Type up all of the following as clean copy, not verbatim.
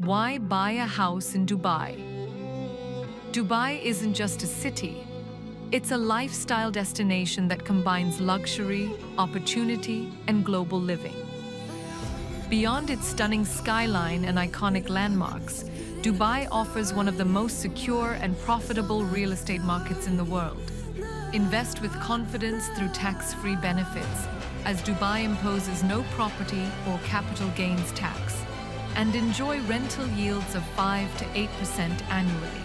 Why buy a house in Dubai? Dubai isn't just a city. It's a lifestyle destination that combines luxury, opportunity, and global living. Beyond its stunning skyline and iconic landmarks, Dubai offers one of the most secure and profitable real estate markets in the world. Invest with confidence through tax-free benefits, as Dubai imposes no property or capital gains tax, and enjoy rental yields of 5 to 8% annually.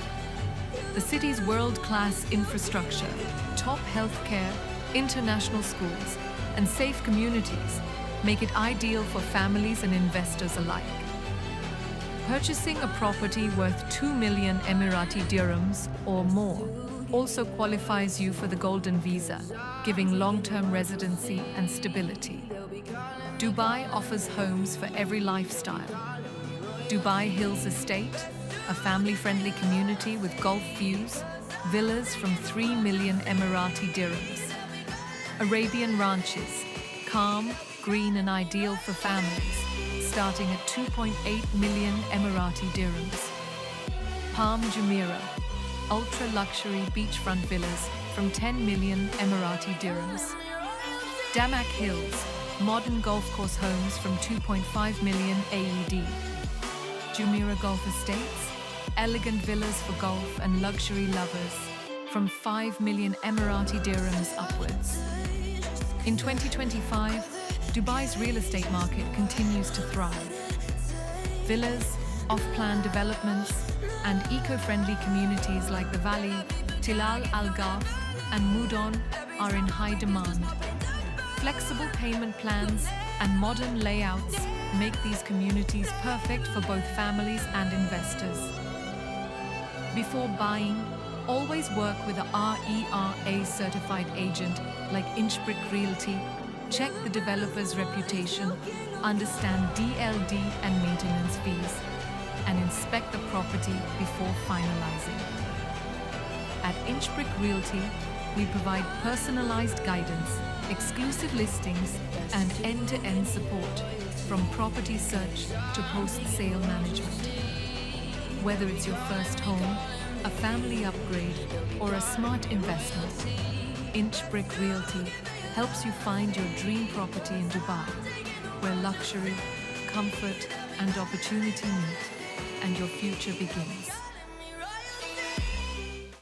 The city's world-class infrastructure, top healthcare, international schools, and safe communities make it ideal for families and investors alike. Purchasing a property worth 2 million Emirati dirhams or more also qualifies you for the Golden Visa, giving long-term residency and stability. Dubai offers homes for every lifestyle. Dubai Hills Estate, a family-friendly community with Gulf views, villas from 3 million Emirati dirhams. Arabian Ranches, calm, green and ideal for families, starting at 2.8 million Emirati dirhams. Palm Jumeirah, ultra-luxury beachfront villas from 10 million Emirati dirhams. Damak Hills, modern golf course homes from 2.5 million AED. Jumeirah Golf Estates, elegant villas for golf and luxury lovers from 5 million Emirati dirhams upwards. In 2025, Dubai's real estate market continues to thrive. Villas, off-plan developments, and eco-friendly communities like the Valley, Tilal Al Ghaf, and Mudon are in high demand. Flexible payment plans and modern layouts make these communities perfect for both families and investors. Before buying, always work with a RERA certified agent like Inch Brick Realty. Check the developer's reputation, understand DLD and maintenance fees, and inspect the property before finalizing. At Inch Brick Realty, we provide personalized guidance, exclusive listings, and end-to-end support, from property search to post-sale management. Whether it's your first home, a family upgrade, or a smart investment, Inch Brick Realty helps you find your dream property in Dubai, where luxury, comfort, and opportunity meet, and your future begins.